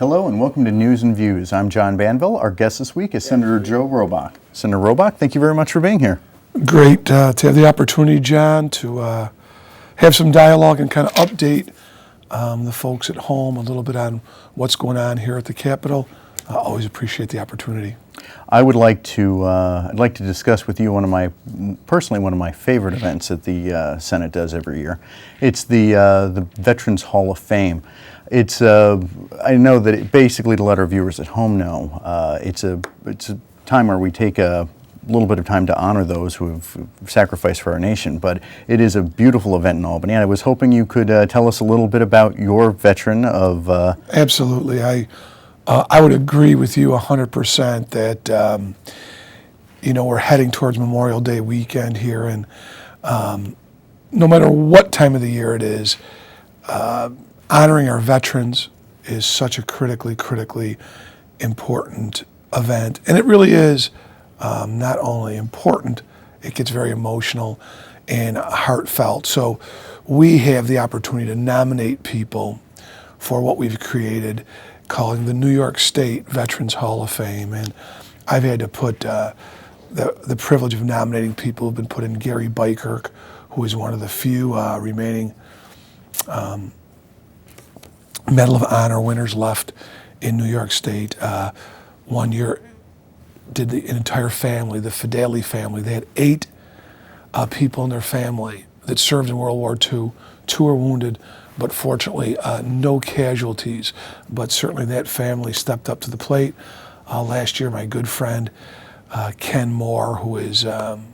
Hello and welcome to News and Views. I'm John Banville. Our guest this week is Senator Joe Robach. Senator Robach, thank you very much for being here. Great to have the opportunity, John, to have some dialogue and kind of update the folks at home a little bit on what's going on here at the Capitol. I always appreciate the opportunity. I would like to I'd like to discuss with you personally one of my favorite events that the Senate does every year. It's the Veterans Hall of Fame. It's I know that basically to let our viewers at home know, it's a time where we take a little bit of time to honor those who have sacrificed for our nation, but it is a beautiful event in Albany, and I was hoping you could tell us a little bit about your veteran of... Absolutely. I would agree with you 100% that, we're heading towards Memorial Day weekend here, and no matter what time of the year it is, honoring our veterans is such a critically important event. And it really is not only important, it gets very emotional and heartfelt. So we have the opportunity to nominate people for what we've created, calling the New York State Veterans Hall of Fame. And I've had to put the privilege of nominating people who've been put in. Gary Bykirk, who is one of the few remaining Medal of Honor winners left in New York State. 1 year did an entire family, the Fideli family. They had 8 people in their family that served in World War II. 2 were wounded, but fortunately no casualties. But certainly that family stepped up to the plate. Last year, my good friend Ken Moore, who was an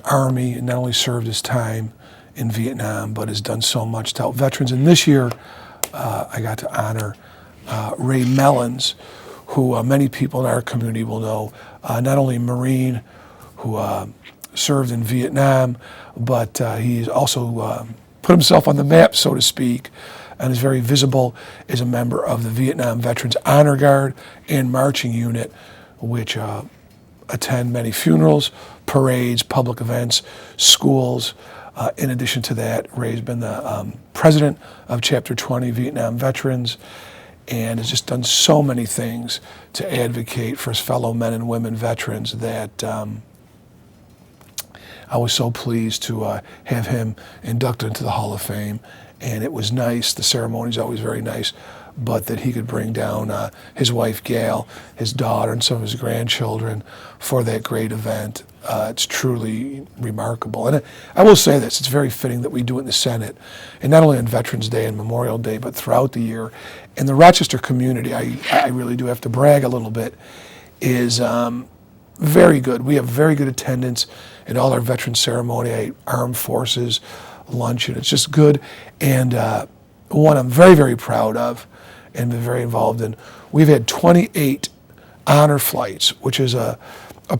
Army and not only served his time in Vietnam, but has done so much to help veterans. And this year, I got to honor Ray Mellons, who many people in our community will know, not only a Marine who served in Vietnam, but he's also put himself on the map, so to speak, and is very visible as a member of the Vietnam Veterans Honor Guard and Marching Unit, which attend many funerals, parades, public events, schools. In addition to that, Ray's been the president of Chapter 20 Vietnam Veterans and has just done so many things to advocate for his fellow men and women veterans that I was so pleased to have him inducted into the Hall of Fame. And it was nice, the ceremony's always very nice, but that he could bring down his wife Gail, his daughter, and some of his grandchildren for that great event. It's truly remarkable. And I will say this, it's very fitting that we do it in the Senate, and not only on Veterans Day and Memorial Day, but throughout the year. And the Rochester community, I really do have to brag a little bit, is very good. We have very good attendance at all our veteran ceremony, armed forces, luncheon. It's just good. And one I'm very proud of and been very involved in. We've had 28 honor flights, which is a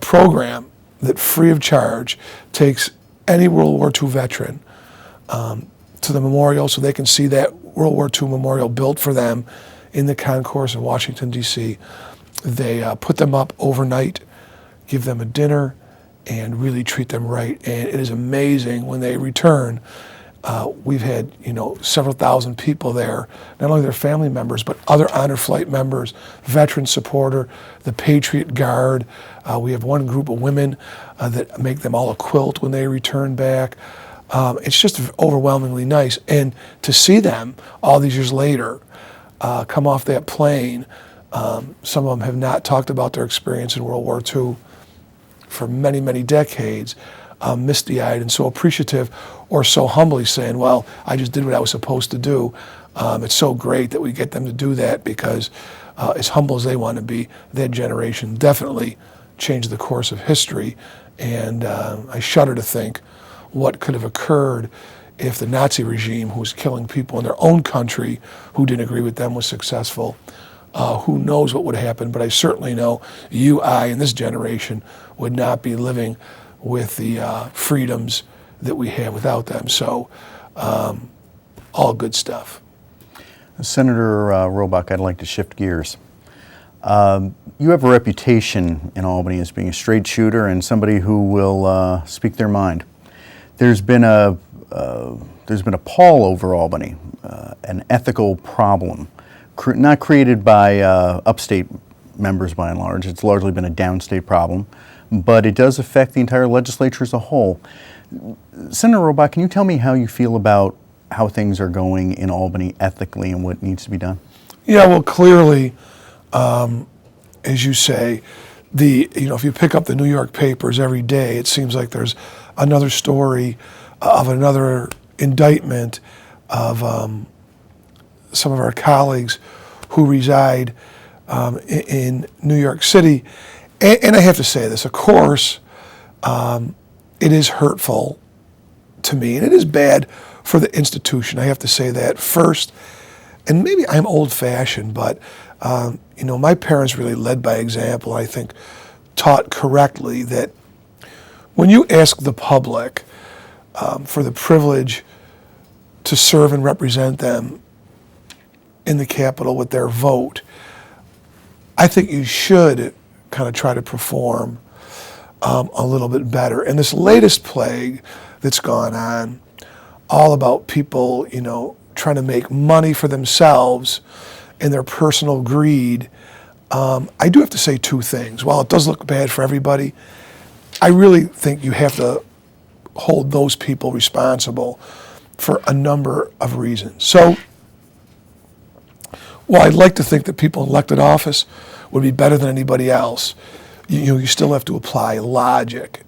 program that free of charge takes any World War II veteran to the memorial so they can see that World War II memorial built for them in the concourse in Washington, D.C. They put them up overnight, give them a dinner, and really treat them right. And it is amazing when they return. We've had, several thousand people there, not only their family members, but other honor flight members, veteran supporter, the Patriot Guard. We have one group of women that make them all a quilt when they return back. It's just overwhelmingly nice. And to see them all these years later come off that plane, some of them have not talked about their experience in World War II for many decades, misty-eyed and so appreciative, or so humbly saying, well, I just did what I was supposed to do. It's so great that we get them to do that because as humble as they want to be, that generation definitely changed the course of history. And I shudder to think what could have occurred if the Nazi regime, who was killing people in their own country who didn't agree with them, was successful. Who knows what would happen, but I certainly know you, I, and this generation would not be living with the freedoms that we have without them. So, all good stuff. Senator Robach, I'd like to shift gears. You have a reputation in Albany as being a straight shooter and somebody who will speak their mind. There's been a pall over Albany, an ethical problem not created by upstate members by and large. It's largely been a downstate problem, but it does affect the entire legislature as a whole. Senator Robach, can you tell me how you feel about how things are going in Albany ethically and what needs to be done? Yeah, well, clearly, as you say, if you pick up the New York papers every day, it seems like there's another story of another indictment of some of our colleagues who reside in New York City. And I have to say this, of course, it is hurtful to me, and it is bad for the institution. I have to say that first. And maybe I'm old-fashioned, but my parents really led by example. I think taught correctly that when you ask the public for the privilege to serve and represent them in the Capitol with their vote, I think you should kind of try to perform a little bit better. And this latest plague that's gone on, all about people, trying to make money for themselves and their personal greed, I do have to say two things. While it does look bad for everybody, I really think you have to hold those people responsible for a number of reasons. So, while I'd like to think that people in elected office would be better than anybody else, you still have to apply logic.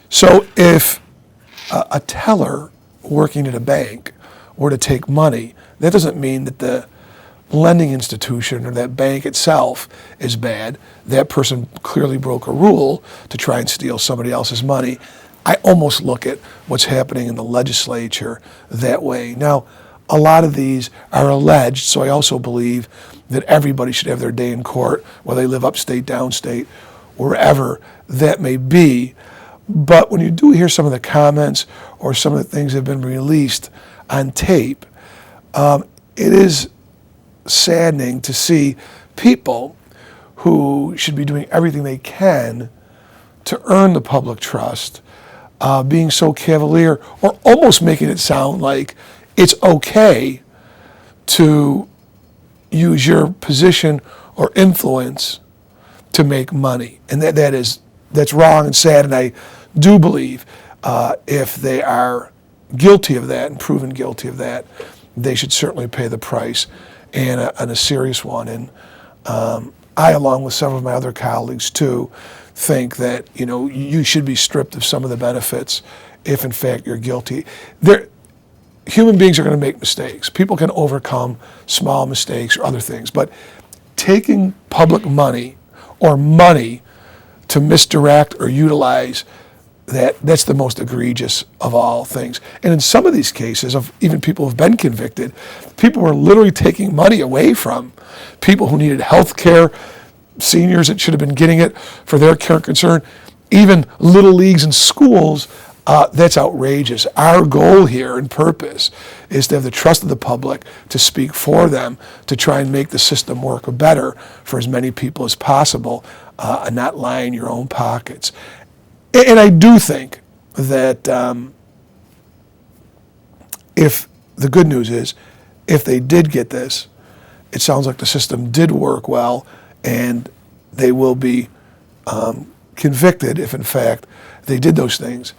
So if a teller working at a bank were to take money, that doesn't mean that the lending institution or that bank itself is bad. That person clearly broke a rule to try and steal somebody else's money. I almost look at what's happening in the legislature that way. Now, a lot of these are alleged, so I also believe that everybody should have their day in court, whether they live upstate, downstate, wherever that may be. But when you do hear some of the comments or some of the things that have been released on tape, it is saddening to see people who should be doing everything they can to earn the public trust being so cavalier or almost making it sound like it's okay to use your position or influence to make money. And that's wrong and sad, and I do believe if they are guilty of that and proven guilty of that, they should certainly pay the price, and a serious one. And I, along with some of my other colleagues too, think that you should be stripped of some of the benefits if in fact you're guilty. Human beings are going to make mistakes. People can overcome small mistakes or other things, but taking public money or money to misdirect or utilize, that's the most egregious of all things. And in some of these cases of even people who've been convicted, people were literally taking money away from people who needed health care, seniors that should have been getting it for their care and concern, even little leagues and schools. That's outrageous. Our goal here and purpose is to have the trust of the public to speak for them, to try and make the system work better for as many people as possible, and not line your own pockets. And I do think that if the good news is, if they did get this, it sounds like the system did work well, and they will be convicted if in fact they did those things.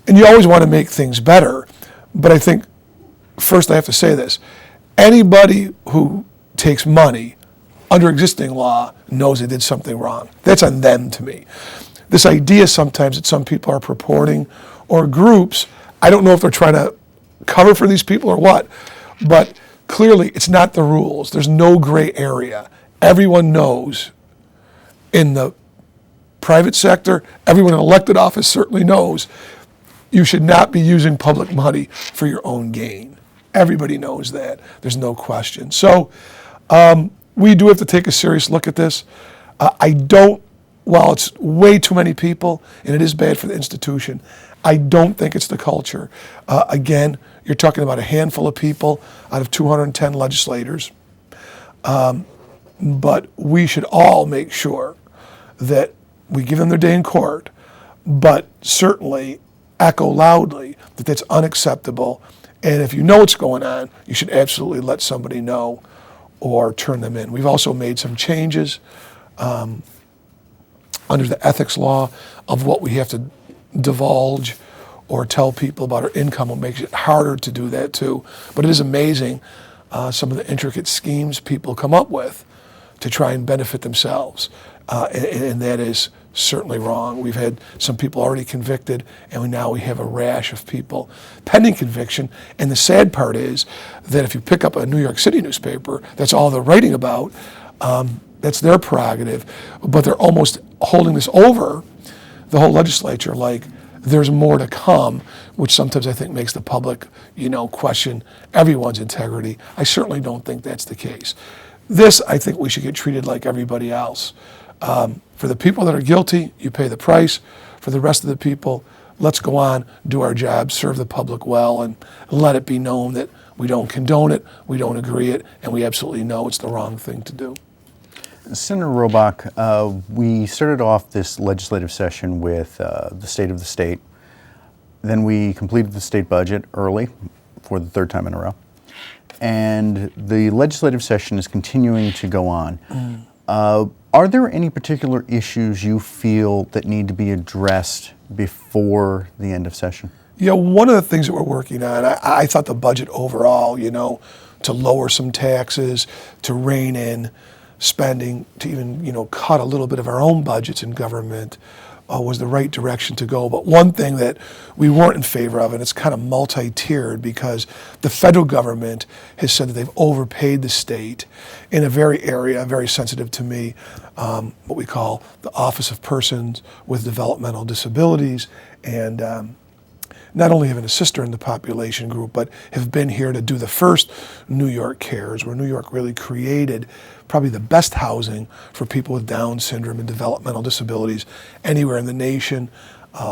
And you always want to make things better, but I think first I have to say this. Anybody who takes money under existing law knows they did something wrong. That's on them to me. This idea sometimes that some people are purporting, or groups, I don't know if they're trying to cover for these people or what, but clearly it's not the rules. There's no gray area. Everyone knows in the private sector, everyone in elected office certainly knows you should not be using public money for your own gain. Everybody knows that. There's no question. So we do have to take a serious look at this. While it's way too many people, and it is bad for the institution, I don't think it's the culture. Again, you're talking about a handful of people out of 210 legislators. But we should all make sure that we give them their day in court, but certainly echo loudly that that's unacceptable. And if you know what's going on, you should absolutely let somebody know, or turn them in. We've also made some changes under the ethics law of what we have to divulge or tell people about our income. What makes it harder to do that too. But it is amazing some of the intricate schemes people come up with to try and benefit themselves. And that is certainly wrong. We've had some people already convicted, and now we have a rash of people pending conviction. And the sad part is that if you pick up a New York City newspaper, that's all they're writing about. That's their prerogative. But they're almost holding this over the whole legislature like there's more to come, which sometimes I think makes the public, question everyone's integrity. I certainly don't think that's the case. This, I think we should get treated like everybody else. For the people that are guilty, you pay the price. For the rest of the people, let's go on, do our job, serve the public well, and let it be known that we don't condone it, we don't agree it, and we absolutely know it's the wrong thing to do. Senator Robach, we started off this legislative session with the state of the state. Then we completed the state budget early for the third time in a row. And the legislative session is continuing to go on. Are there any particular issues you feel that need to be addressed before the end of session? Yeah, one of the things that we're working on, I thought the budget overall, to lower some taxes, to rein in spending, to even, cut a little bit of our own budgets in government was the right direction to go. But one thing that we weren't in favor of, and it's kind of multi-tiered because the federal government has said that they've overpaid the state in a very sensitive to me, what we call the Office of Persons with Developmental Disabilities, and not only having a sister in the population group, but have been here to do the first New York Cares, where New York really created probably the best housing for people with Down syndrome and developmental disabilities anywhere in the nation,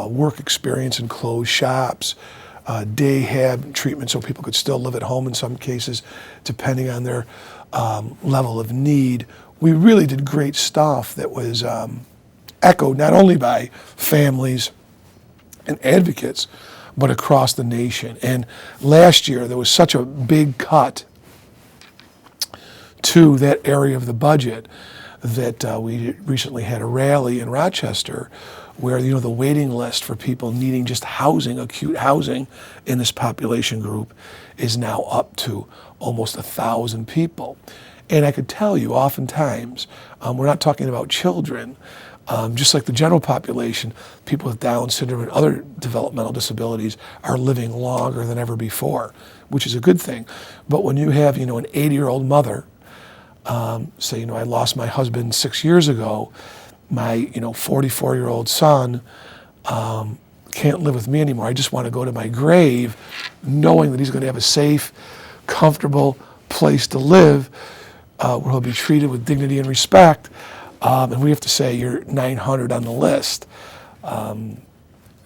work experience in closed shops, day hab treatment so people could still live at home in some cases, depending on their level of need. We really did great stuff that was echoed not only by families and advocates, but across the nation. And last year, there was such a big cut to that area of the budget that we recently had a rally in Rochester where, the waiting list for people needing just housing, acute housing in this population group is now up to almost 1,000 people. And I could tell you oftentimes, we're not talking about children, just like the general population, people with Down syndrome and other developmental disabilities are living longer than ever before, which is a good thing. But when you have, an 80-year-old mother, say, I lost my husband 6 years ago, my, 44-year-old son can't live with me anymore. I just want to go to my grave knowing that he's going to have a safe, comfortable place to live where he'll be treated with dignity and respect. And we have to say you're 900 on the list.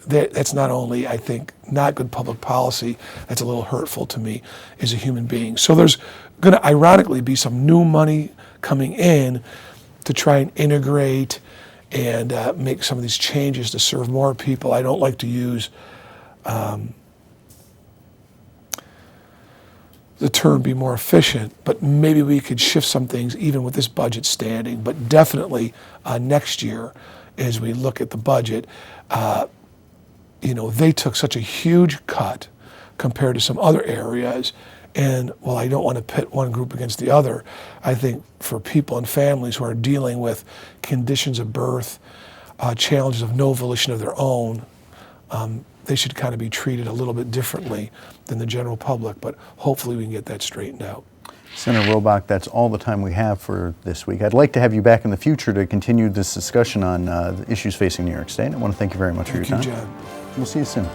That's not only, I think, not good public policy, that's a little hurtful to me as a human being. So there's going to ironically be some new money coming in to try and integrate and make some of these changes to serve more people. I don't like to use the term be more efficient, but maybe we could shift some things even with this budget standing. But definitely next year, as we look at the budget, they took such a huge cut compared to some other areas. And while I don't want to pit one group against the other, I think for people and families who are dealing with conditions of birth, challenges of no volition of their own, they should kind of be treated a little bit differently than the general public, but hopefully we can get that straightened out. Senator Robach, that's all the time we have for this week. I'd like to have you back in the future to continue this discussion on the issues facing New York State. I want to thank you very much for your time. Thank you, John. We'll see you soon.